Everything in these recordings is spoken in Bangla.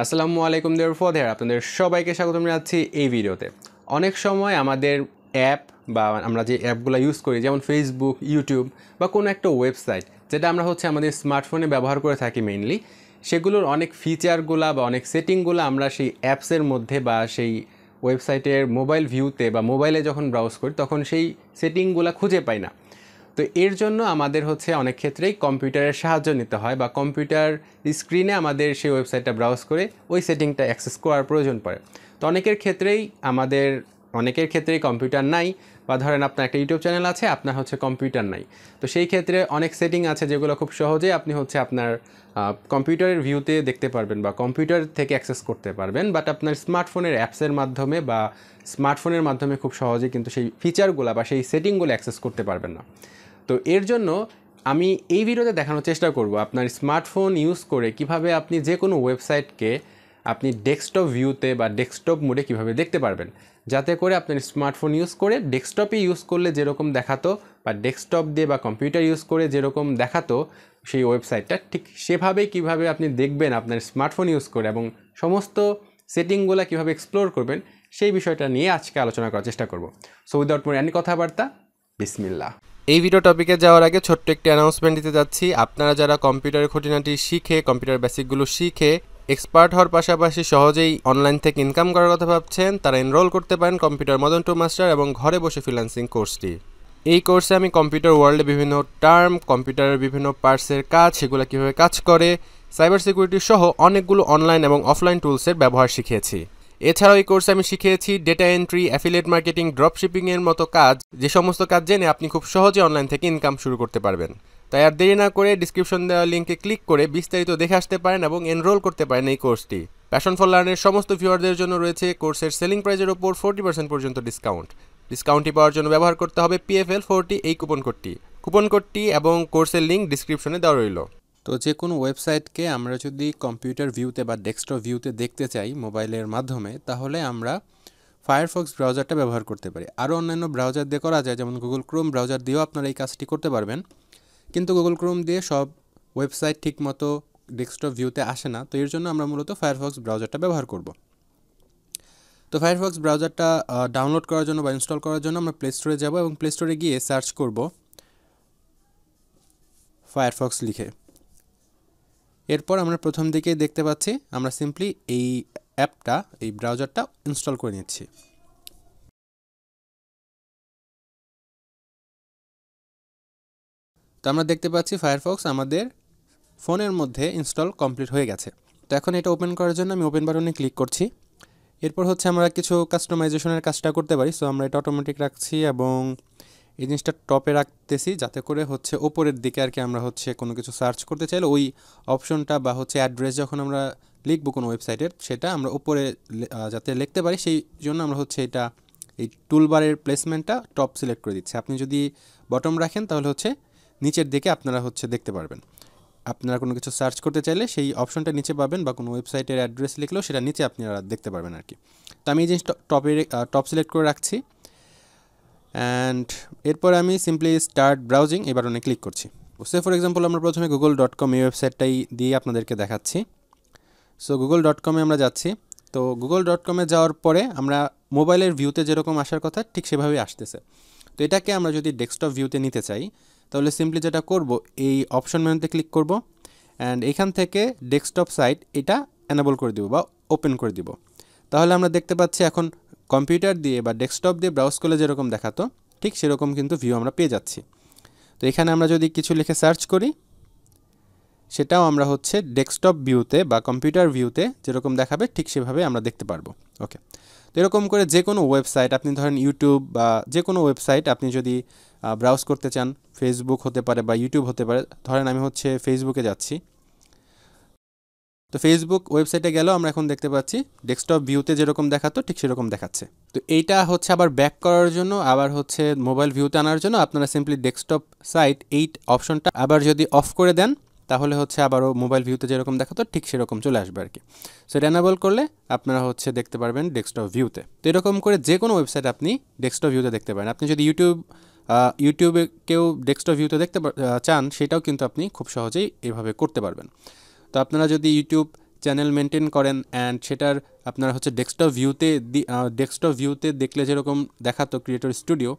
আসসালামু আলাইকুম দেয়ার ফাদার, আপনাদের সবাইকে স্বাগতম জানাচ্ছি এই ভিডিওতে। অনেক সময় আমাদের অ্যাপ বা আমরা যে অ্যাপগুলো ইউজ করি, যেমন ফেসবুক, ইউটিউব বা কোনো একটা ওয়েবসাইট, যেটা আমরা আমাদের স্মার্টফোনে ব্যবহার করে থাকি মেইনলি, সেগুলোর অনেক ফিচারগুলো বা অনেক সেটিংগুলো আমরা সেই অ্যাপসের মধ্যে বা সেই ওয়েবসাইটের মোবাইল ভিউতে বা মোবাইলে যখন ব্রাউজ করি তখন সেই সেটিংগুলো খুঁজে পাই না। তো এর জন্য আমাদের অনেক ক্ষেত্রেই কম্পিউটারের সাহায্য নিতে হয় বা কম্পিউটার স্ক্রিনে আমাদের সেই ওয়েবসাইটটা ব্রাউজ করে ওই সেটিংটা অ্যাক্সেস করার প্রয়োজন পড়ে। তো অনেকের ক্ষেত্রেই কম্পিউটার নাই, বা ধরেন আপনার একটা ইউটিউব চ্যানেল আছে, আপনার কম্পিউটার নাই। তো সেই ক্ষেত্রে অনেক সেটিং আছে যেগুলো খুব সহজেই আপনি আপনার কম্পিউটারের ভিউতে দেখতে পারবেন বা কম্পিউটার থেকে অ্যাক্সেস করতে পারবেন, বাট আপনার স্মার্টফোনের অ্যাপসের মাধ্যমে বা স্মার্টফোনের মাধ্যমে খুব সহজেই কিন্তু সেই ফিচারগুলো বা সেই সেটিংগুলো অ্যাক্সেস করতে পারবেন না। তো এর জন্য আমি এই ভিডিওতে দেখানোর চেষ্টা করব আপনার স্মার্টফোন ইউজ করে কিভাবে আপনি যে কোনো ওয়েবসাইটকে আপনি ডেস্কটপ ভিউতে বা ডেস্কটপ মোডে কিভাবে দেখতে পারবেন, যাতে করে আপনার স্মার্টফোন ইউজ করে ডেস্কটপে ইউজ করলে যেরকম দেখাতো বা ডেস্কটপ দিয়ে বা কম্পিউটার ইউজ করে যেরকম দেখাতো সেই ওয়েবসাইটটা, ঠিক সেভাবেই কিভাবে আপনি দেখবেন আপনার স্মার্টফোন ইউজ করে, এবং সমস্ত সেটিংগুলো কীভাবে এক্সপ্লোর করবেন সেই বিষয়টা নিয়ে আজকে আলোচনা করার চেষ্টা করব। সো উইদাউট মোর এনি কথাবার্তা, বিসমিল্লাহ। এই ভিডিও টপিকে যাওয়ার আগে ছোট্ট একটি অ্যানাউন্সমেন্ট দিতে যাচ্ছি। আপনারা যারা কম্পিউটারের খুঁটিনাটি শিখে, কম্পিউটার বেসিকগুলো শিখে এক্সপার্ট হওয়ার পাশাপাশি সহজেই অনলাইন থেকে ইনকাম করার কথা ভাবছেন, তারা এনরোল করতে পারেন কম্পিউটার মদন টু মাস্টার এবং ঘরে বসে ফ্রিল্যান্সিং কোর্সটি। এই কোর্সে আমি কম্পিউটার ওয়ার্ল্ডে বিভিন্ন টার্ম, কম্পিউটারের বিভিন্ন পার্টসের কাজ, সেগুলো কীভাবে কাজ করে, সাইবার সিকিউরিটি সহ অনেকগুলো অনলাইন এবং অফলাইন টুলসের ব্যবহার শিখিয়েছি। এছাড়াও এই কোর্সে আমি শিখিয়েছি data entry, affiliate marketing, drop শিপিংয়ের মতো কাজ, যে সমস্ত কাজ জেনে আপনি খুব সহজে অনলাইন থেকে ইনকাম শুরু করতে পারবেন। তাই আর দেরি না করে ডিসক্রিপশন দেওয়া লিঙ্কে ক্লিক করে বিস্তারিত দেখে আসতে পারেন এবং এনরোল করতে পারেন এই কোর্সটি। প্যাশন ফর লার্নের সমস্ত ভিউয়ারদের জন্য রয়েছে কোর্সের সেলিং প্রাইজের ওপর 40% পর্যন্ত ডিসকাউন্টটি পাওয়ার জন্য ব্যবহার করতে হবে PFL40 এই কুপন কোডটি এবং কোর্সের লিঙ্ক ডিসক্রিপশনে দেওয়া রইল। তো যে কোনো ওয়েবসাইটকে আমরা যদি কম্পিউটার ভিউতে বা ডেস্কটপ ভিউতে দেখতে চাই মোবাইলের মাধ্যমে, তাহলে আমরা ফায়ারফক্স ব্রাউজারটা ব্যবহার করতে পারি। আরও অন্যান্য ব্রাউজার দিয়ে করা যায়, যেমন গুগল ক্রোম ব্রাউজার দিয়েও আপনারা এই কাজটি করতে পারবেন। কিন্তু গুগল ক্রোম দিয়ে সব ওয়েবসাইট ঠিকমতো ডেস্কটপ ভিউতে আসে না, তো এর জন্য আমরা মূলত ফায়ারফক্স ব্রাউজারটা ব্যবহার করব। তো ফায়ারফক্স ব্রাউজারটা ডাউনলোড করার জন্য বা ইনস্টল করার জন্য আমরা প্লে স্টোরে যাব এবং প্লে স্টোরে গিয়ে সার্চ করব ফায়ারফক্স লিখে। এরপর আমরা প্রথম দিকে দেখতে পাচ্ছি আমরা সিম্পলি এই অ্যাপটা, এই ব্রাউজারটা ইনস্টল করে নিচ্ছি। তো আমরা দেখতে পাচ্ছি ফায়ারফক্স আমাদের ফোনের মধ্যে ইনস্টল কমপ্লিট হয়ে গেছে। তো এখন এটা ওপেন করার জন্য আমি ওপেন বাটনে ক্লিক করছি। এরপর আমরা কিছু কাস্টমাইজেশনের কাজটা করতে পারি। সো আমরা এটা অটোমেটিক রাখছি এবং এই জিনিসটা টপে রাখতেছি, যাতে করে ওপরের দিকে আর কি আমরা কোনো কিছু সার্চ করতে চাইলে ওই অপশনটা বা অ্যাড্রেস যখন আমরা লিখবো কোনো ওয়েবসাইটের, সেটা আমরা উপরে যাতে লিখতে পারি, সেই জন্য আমরা এটা এই টুলবারের প্লেসমেন্টটা টপ সিলেক্ট করে দিচ্ছি। আপনি যদি বটম রাখেন তাহলে নিচের দিকে আপনারা দেখতে পারবেন। আপনারা কোনো কিছু সার্চ করতে চাইলে সেই অপশনটা নিচে পাবেন, বা কোনো ওয়েবসাইটের অ্যাড্রেস লিখলেও সেটা নিচে আপনারা দেখতে পারবেন আর কি। তো আমি এই জিনিসটা টপ সিলেক্ট করে রাখছি। অ্যান্ড এরপর আমি সিম্পলি স্টার্ট ব্রাউজিং এই বাটনে ক্লিক করছি। সে ফর এক্সাম্পল আমরা প্রথমে google.com এই ওয়েবসাইটটাই দিয়ে আপনাদেরকে দেখাচ্ছি। সো google.com আমরা যাচ্ছি। তো google.com যাওয়ার পরে আমরা মোবাইলের ভিউতে যেরকম আসার কথা ঠিক সেভাবেই আসতেছে। তো এটাকে আমরা যদি ডেস্কটপ ভিউতে নিতে চাই, তাহলে সিম্পলি যেটা করব, এই অপশন মেনুতে ক্লিক করব অ্যান্ড এখান থেকে ডেস্কটপ সাইট এটা এনেবল করে দিব বা ওপেন করে দিব। তাহলে আমরা দেখতে পাচ্ছি এখন কম্পিউটার দিয়ে বা ডেস্কটপ দিয়ে ব্রাউজ করলে যেরকম দেখাতো ঠিক সেরকম কিন্তু ভিউ আমরা পেয়ে যাচ্ছি। তো এখানে আমরা যদি কিছু লিখে সার্চ করি, সেটাও আমরা ডেস্কটপ ভিউতে বা কম্পিউটার ভিউতে যেরকম দেখাবে ঠিক সেভাবে আমরা দেখতে পারবো। ওকে, তো এরকম করে যে কোনো ওয়েবসাইট, আপনি ধরেন ইউটিউব বা যে কোনো ওয়েবসাইট আপনি যদি ব্রাউজ করতে চান, ফেসবুক হতে পারে বা ইউটিউব হতে পারে। ধরেন আমি ফেসবুকে যাচ্ছি। তো ফেসবুক ওয়েবসাইটে গেলেও আমরা এখন দেখতে পাচ্ছি ডেস্কটপ ভিউতে যেরকম দেখাতো ঠিক সেরকম দেখাচ্ছে। তো এইটা আবার ব্যাক করার জন্য, আবার মোবাইল ভিউতে আনার জন্য আপনারা সিম্পলি ডেস্কটপ সাইট এই অপশনটা আবার যদি অফ করে দেন, তাহলে আবারও মোবাইল ভিউতে যেরকম দেখাতো ঠিক সেরকম চলে আসবে আর কি। সো এটা এনেবল করলে আপনারা দেখতে পারবেন ডেস্কটপ ভিউতে। তো এরকম করে যে কোনো ওয়েবসাইট আপনি ডেস্কটপ ভিউতে দেখতে পারেন। আপনি যদি ইউটিউবে কেউ ডেস্কটপ ভিউতে দেখতে চান, সেটাও কিন্তু আপনি খুব সহজেই এভাবে করতে পারবেন। তো আপনারা যদি ইউটিউব চ্যানেল মেনটেন করেন অ্যান্ড সেটার আপনারা হচ্ছে ডেস্কটপ ভিউতে দেখলে যেরকম দেখাতো ক্রিয়েটর স্টুডিও,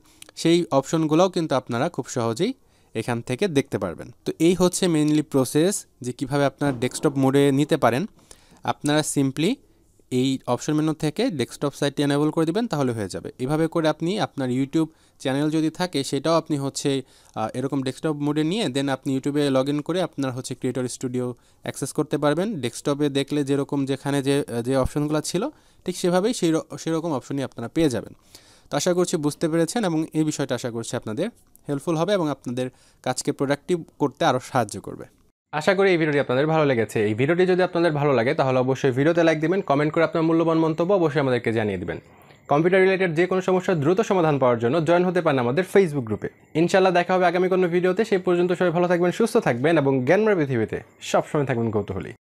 সেই অপশনগুলোও কিন্তু আপনারা খুব সহজেই এখান থেকে দেখতে পারবেন। তো এই হচ্ছে মেইনলি প্রসেস যে কিভাবে আপনারা ডেস্কটপ মোডে নিতে পারেন। আপনারা সিম্পলি এই অপশন মেনু থেকে ডেস্কটপ সাইটটি এনেবল করে দিবেন, তাহলে হয়ে যাবে। এভাবে করে আপনি আপনার ইউটিউব চ্যানেল যদি থাকে সেটাও আপনি হচ্ছে এরকম ডেস্কটপ মোডে নিয়ে দেন আপনি ইউটিউবে লগ ইন করে আপনার হচ্ছে ক্রিয়েটর স্টুডিও অ্যাক্সেস করতে পারবেন। ডেস্কটপে দেখলে যেরকম যেখানে যে অপশনগুলো ছিল ঠিক সেভাবেই সেরকম অপশনই আপনারা পেয়ে যাবেন। তো আশা করছি বুঝতে পেরেছেন এবং এই বিষয়টা আশা করছি আপনাদের হেল্পফুল হবে এবং আপনাদের কাজকে প্রোডাক্টিভ করতে আরও সাহায্য করবে। আশা করি এই ভিডিওটি আপনাদের ভালো লেগেছে। এই ভিডিওটি যদি আপনাদের ভালো লাগে তাহলে অবশ্যই ভিডিওতে লাইক দিবেন, কমেন্ট করে আপনার মূল্যবান মন্তব্য অবশ্যই আমাদেরকে জানিয়ে দিবেন। কম্পিউটার রিলেটেড যে কোনো সমস্যার দ্রুত সমাধান পাওয়ার জন্য জয়েন হতে পারেন আমাদের ফেসবুক গ্রুপে। ইনশাআল্লাহ দেখা হবে আগামী কোনো ভিডিওতে। সেই পর্যন্ত সবাই ভালো থাকবেন, সুস্থ থাকবেন এবং জ্ঞানময় পৃথিবীতে সবসময় থাকবেন কৌতূহলী।